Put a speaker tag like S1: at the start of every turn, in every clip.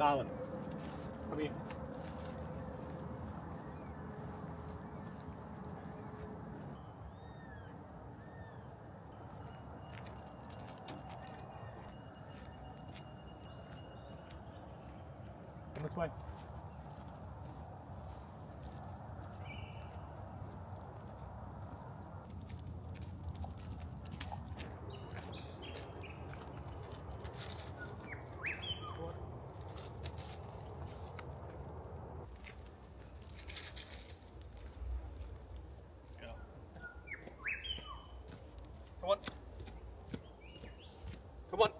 S1: Darling, come here. Come this way. Come on. Come on.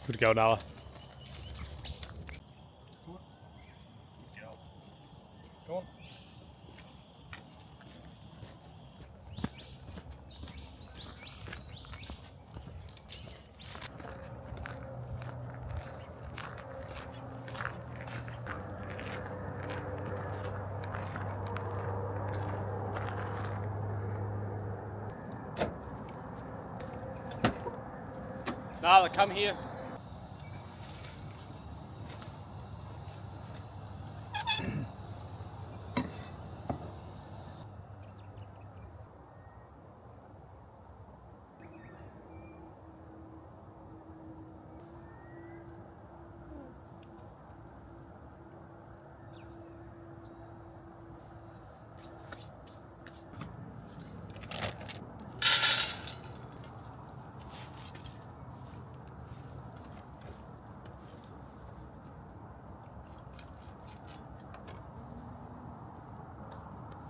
S1: Good girl, Nala. Come on. Good girl. Come on. Nala, come here.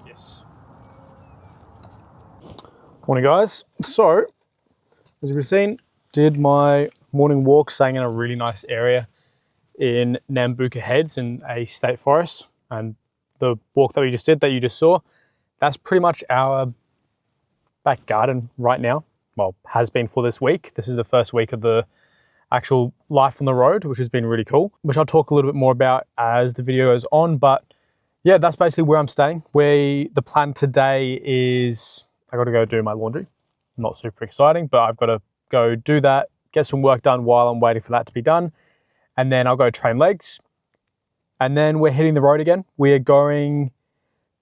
S1: Yes. Morning, guys. So, as you've seen, did my morning walk, staying in a really nice area in Nambucca Heads in a state forest. And the walk that we just did, that you just saw, that's pretty much our back garden right now. Well, has been for this week. This is the first week of the actual life on the road, which has been really cool, which I'll talk a little bit more about as the video goes on. But yeah, that's basically where I'm staying. The plan today is I got to go do my laundry. Not super exciting, but I've got to go do that, get some work done while I'm waiting for that to be done. And then I'll go train legs. And then we're hitting the road again. We are going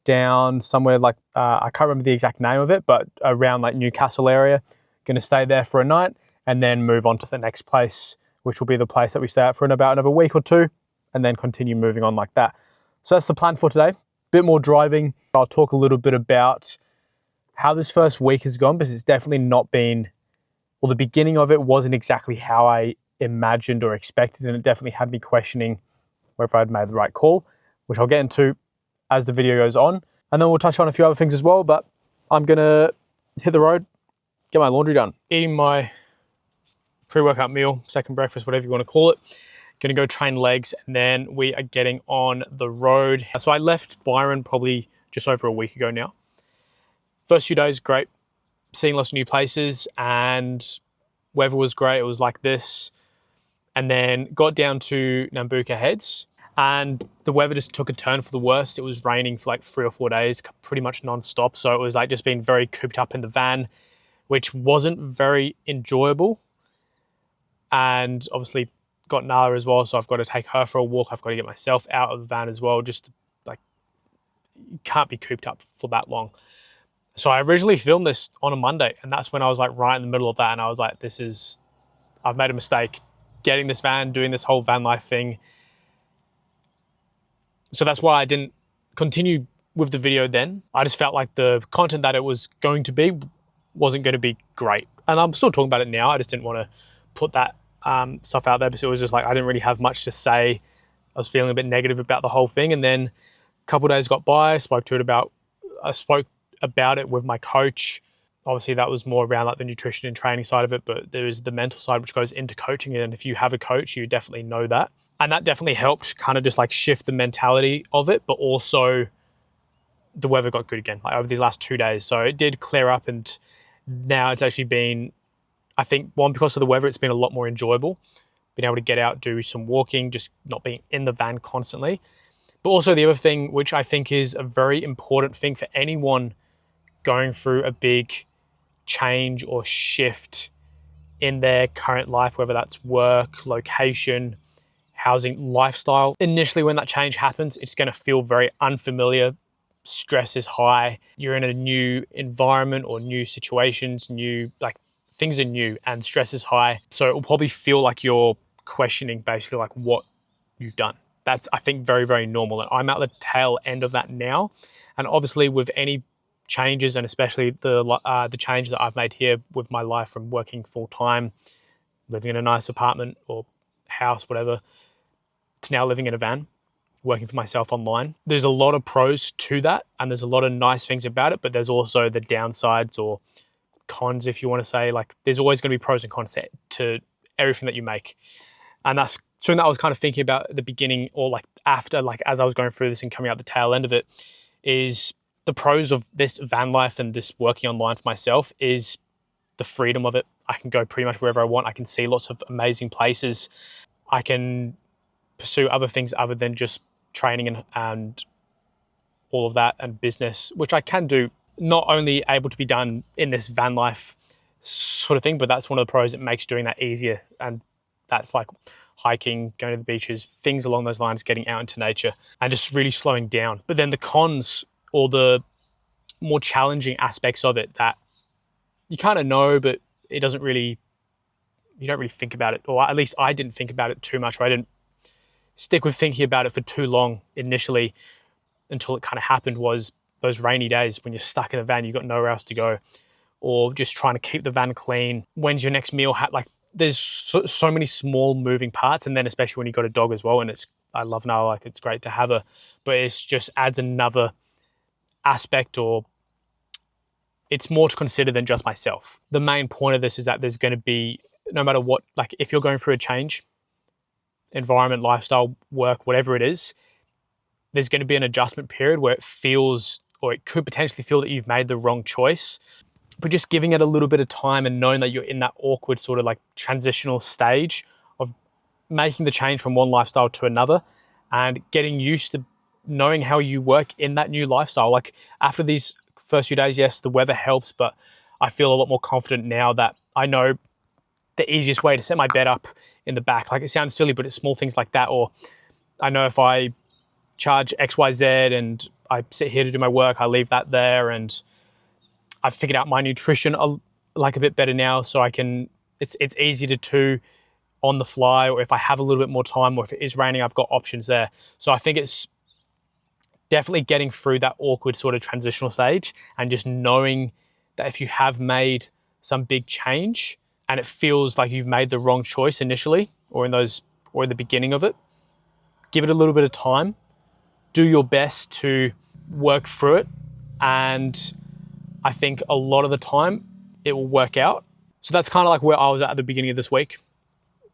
S1: down somewhere like, I can't remember the exact name of it, but around like Newcastle area. Going to stay there for a night and then move on to the next place, which will be the place that we stay at for in about another week or two, and then continue moving on like that. So that's the plan for today. Bit more driving. I'll talk a little bit about how this first week has gone, because it's definitely not been, well, the beginning of it wasn't exactly how I imagined or expected, and it definitely had me questioning whether I'd made the right call, which I'll get into as the video goes on. And then we'll touch on a few other things as well, but I'm gonna hit the road, get my laundry done. Eating my pre-workout meal, second breakfast, whatever you want to call it. Gonna go train legs, and then we are getting on the road. So I left Byron probably just over a week ago now. First few days, great. Seeing lots of new places, and weather was great. It was like this. And then got down to Nambucca Heads, and the weather just took a turn for the worst. It was raining for like 3 or 4 days, pretty much non-stop. So it was like just being very cooped up in the van, which wasn't very enjoyable. And obviously got Nala as well, so I've got to take her for a walk. I've got to get myself out of the van as well. Just like, you can't be cooped up for that long. So I originally filmed this on a Monday, and that's when I was like right in the middle of that, and I was like, this is I've made a mistake getting this van, doing this whole van life thing. So that's why I didn't continue with the video then. I just felt like the content that it was going to be wasn't going to be great. And I'm still talking about it now. I just didn't want to put that stuff out there because it was just like I didn't really have much to say. I was feeling a bit negative about the whole thing. And then a couple of days got by, I spoke about it with my coach. Obviously that was more around like the nutrition and training side of it, but there is the mental side which goes into coaching. And if you have a coach, you definitely know that. And that definitely helped kind of just like shift the mentality of it, but also the weather got good again, like over these last 2 days. So it did clear up, and now it's actually been, I think, one, because of the weather, it's been a lot more enjoyable. Being able to get out, do some walking, just not being in the van constantly. But also the other thing, which I think is a very important thing for anyone going through a big change or shift in their current life, whether that's work, location, housing, lifestyle. Initially, when that change happens, it's going to feel very unfamiliar. Stress is high. You're in a new environment or new situations, things are new, and stress is high. So it will probably feel like you're questioning basically like what you've done. That's, I think, very, very normal. And I'm at the tail end of that now. And obviously with any changes, and especially the change that I've made here with my life from working full time, living in a nice apartment or house, whatever, to now living in a van, working for myself online. There's a lot of pros to that, and there's a lot of nice things about it, but there's also the downsides or cons, if you want to say. Like, there's always going to be pros and cons to everything that you make. And that's something that I was kind of thinking about at the beginning, or like after, like as I was going through this and coming out the tail end of it, is the pros of this van life and this working online for myself is the freedom of it. I can go pretty much wherever I want. I can see lots of amazing places. I can pursue other things other than just training and all of that, and business, which I can do, not only able to be done in this van life sort of thing, but that's one of the pros. It makes doing that easier. And that's like hiking, going to the beaches, things along those lines, getting out into nature and just really slowing down. But then the cons, or the more challenging aspects of it, that you kind of know, but you don't really think about it, or at least I didn't think about it too much, or I didn't stick with thinking about it for too long initially until it kind of happened, was those rainy days when you're stuck in a van, you've got nowhere else to go, or just trying to keep the van clean. When's your next meal? Like, there's so many small moving parts. And then especially when you got a dog as well, and I love Nala, like it's great to have her, but it's just adds another aspect, or it's more to consider than just myself. The main point of this is that there's going to be, no matter what, like if you're going through a change, environment, lifestyle, work, whatever it is, there's going to be an adjustment period where it feels, or it could potentially feel, that you've made the wrong choice. But just giving it a little bit of time and knowing that you're in that awkward sort of like transitional stage of making the change from one lifestyle to another, and getting used to knowing how you work in that new lifestyle. Like after these first few days, yes, the weather helps, but I feel a lot more confident now that I know the easiest way to set my bed up in the back. Like, it sounds silly, but it's small things like that. Or I know if I charge XYZ and I sit here to do my work, I leave that there, and I've figured out my nutrition like a bit better now, so I can, it's easy to do on the fly, or if I have a little bit more time, or if it is raining, I've got options there. So I think it's definitely getting through that awkward sort of transitional stage, and just knowing that if you have made some big change and it feels like you've made the wrong choice initially, or in the beginning of it, give it a little bit of time, do your best to work through it, and I think a lot of the time it will work out. So that's kind of like where I was at the beginning of this week.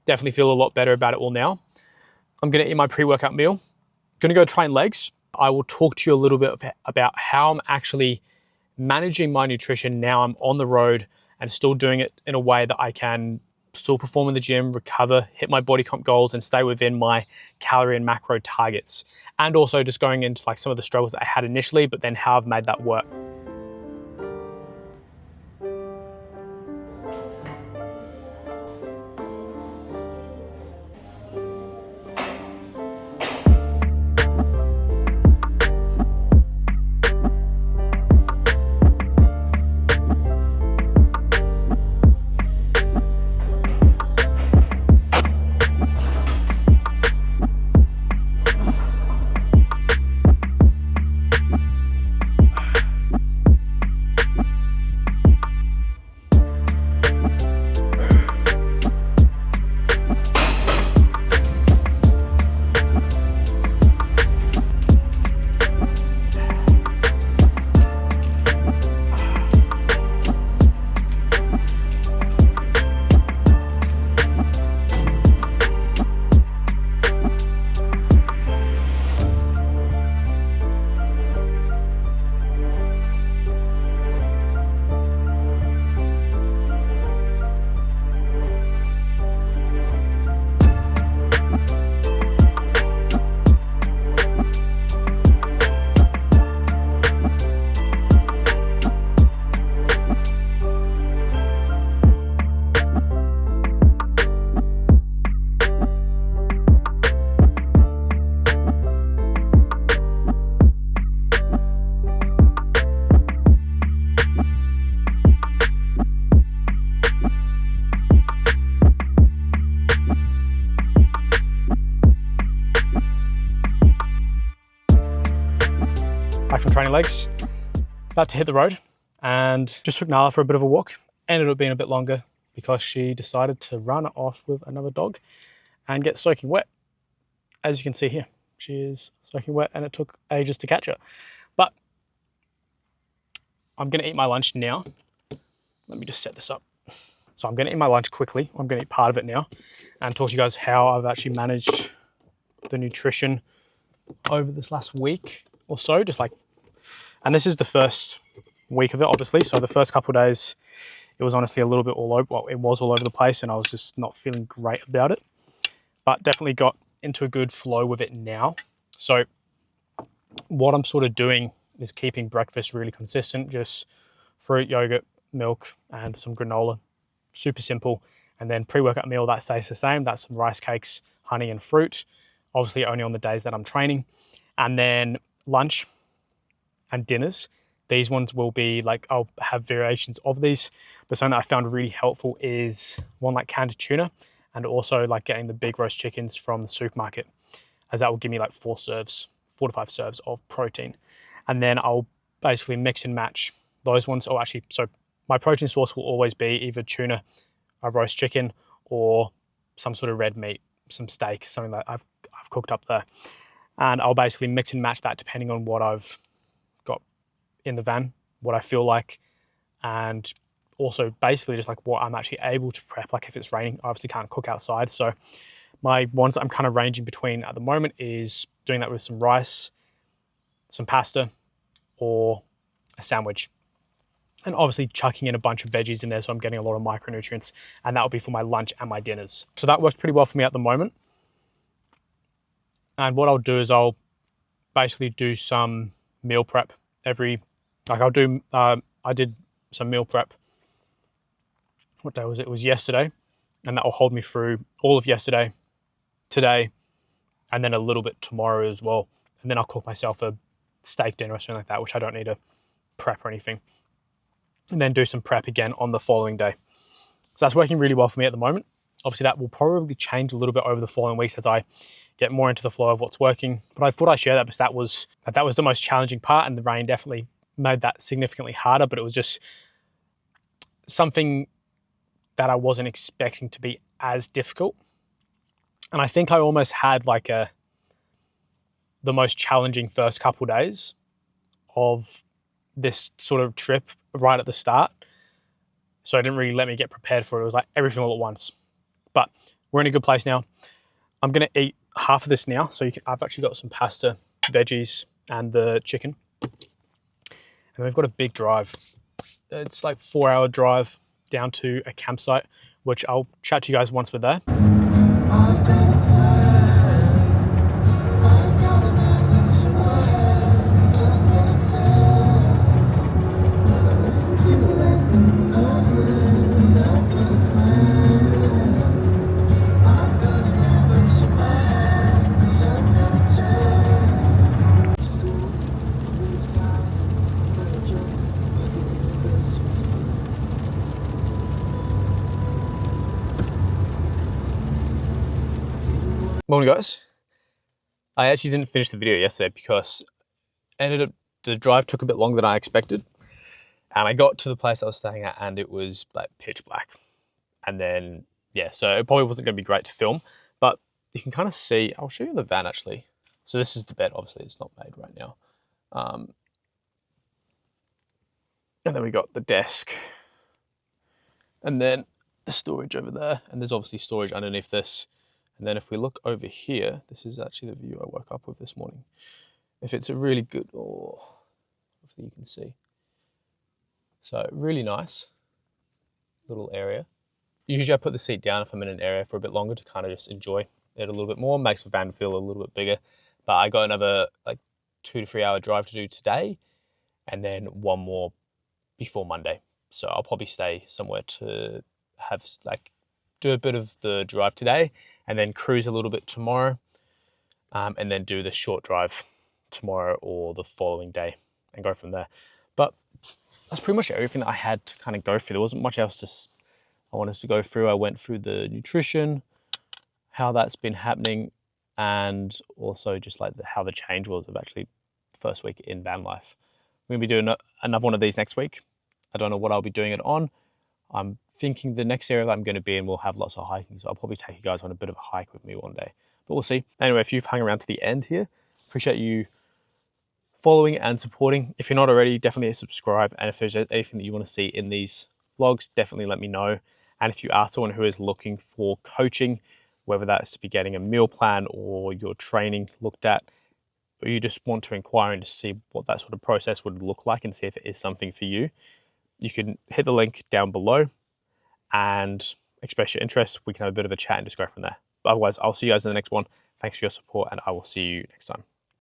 S1: Definitely feel a lot better about it all now. I'm going to eat my pre-workout meal. Going to go train legs. I will talk to you a little bit about how I'm actually managing my nutrition now I'm on the road, and still doing it in a way that I can still perform in the gym, recover, hit my body comp goals, and stay within my calorie and macro targets. And also just going into like some of the struggles that I had initially, but then how I've made that work. from training legs, about to hit the road, and just took Nala for a bit of a walk. Ended up being a bit longer because she decided to run off with another dog and get soaking wet. As you can see here, she is soaking wet and it took ages to catch her. But I'm gonna eat my lunch now. Let me just set this up. So I'm gonna eat my lunch quickly. I'm gonna eat part of it now and talk to you guys how I've actually managed the nutrition over this last week or so, and this is the first week of it, obviously. So the first couple of days, it was honestly a little bit all over, well, it was all over the place and I was just not feeling great about it, but definitely got into a good flow with it now. So what I'm sort of doing is keeping breakfast really consistent, just fruit, yogurt, milk, and some granola, super simple. And then pre-workout meal, that stays the same. That's some rice cakes, honey and fruit, obviously only on the days that I'm training. And then lunch and dinners, these ones will be like, I'll have variations of these, but something that I found really helpful is one like canned tuna, and also like getting the big roast chickens from the supermarket, as that will give me like 4 to 5 serves of protein. And then I'll basically mix and match those ones. Oh, actually, so my protein source will always be either tuna, a roast chicken, or some sort of red meat, some steak, something that I've cooked up there. And I'll basically mix and match that depending on what I've got in the van, what I feel like, and also basically just like what I'm actually able to prep. Like if it's raining, I obviously can't cook outside. So my ones that I'm kind of ranging between at the moment is doing that with some rice, some pasta, or a sandwich. And obviously chucking in a bunch of veggies in there so I'm getting a lot of micronutrients, and that will be for my lunch and my dinners. So that works pretty well for me at the moment. And what I'll do is I'll basically do some meal prep I did some meal prep. What day was it? It was yesterday, and that will hold me through all of yesterday, today, and then a little bit tomorrow as well. And then I'll cook myself a steak dinner or something like that, which I don't need to prep or anything. And then do some prep again on the following day. So that's working really well for me at the moment. Obviously that will probably change a little bit over the following weeks as I get more into the flow of what's working. But I thought I'd share that because that was the most challenging part, and the rain definitely made that significantly harder, but it was just something that I wasn't expecting to be as difficult. And I think I almost had like the most challenging first couple of days of this sort of trip right at the start. So it didn't really let me get prepared for it. It was like everything all at once. But we're in a good place now. I'm gonna eat half of this now. So I've actually got some pasta, veggies, and the chicken. And we've got a big drive. It's like 4-hour drive down to a campsite, which I'll chat to you guys once we're there. Morning guys. I actually didn't finish the video yesterday because the drive took a bit longer than I expected. And I got to the place I was staying at and it was like pitch black. And then, yeah, so it probably wasn't gonna be great to film, but you can kind of see, I'll show you the van actually. So this is the bed, obviously it's not made right now. And then we got the desk and then the storage over there. And there's obviously storage underneath this. And then if we look over here, this is actually the view I woke up with this morning. If it's a really good, hopefully you can see. So really nice little area. Usually I put the seat down if I'm in an area for a bit longer to kind of just enjoy it a little bit more, makes the van feel a little bit bigger. But I got another like 2 to 3 hour drive to do today, and then one more before Monday. So I'll probably stay somewhere to have like do a bit of the drive today and then cruise a little bit tomorrow, and then do the short drive tomorrow or the following day and go from there. But that's pretty much everything that I had to kind of go through. There wasn't much else I wanted to go through. I went through the nutrition, how that's been happening, and also just like how the change was of actually first week in van life. We're going to be doing another one of these next week. I don't know what I'll be doing it on. I'm thinking the next area that I'm going to be in will have lots of hiking, so I'll probably take you guys on a bit of a hike with me one day, but we'll see. Anyway, if you've hung around to the end here, appreciate you following and supporting. If you're not already, definitely subscribe, and if there's anything that you want to see in these vlogs, definitely let me know. And if you are someone who is looking for coaching, whether that's to be getting a meal plan or your training looked at, or you just want to inquire and to see what that sort of process would look like and see if it is something for you, you can hit the link down below and express your interest. We can have a bit of a chat and just go from there. But otherwise, I'll see you guys in the next one. Thanks for your support, and I will see you next time.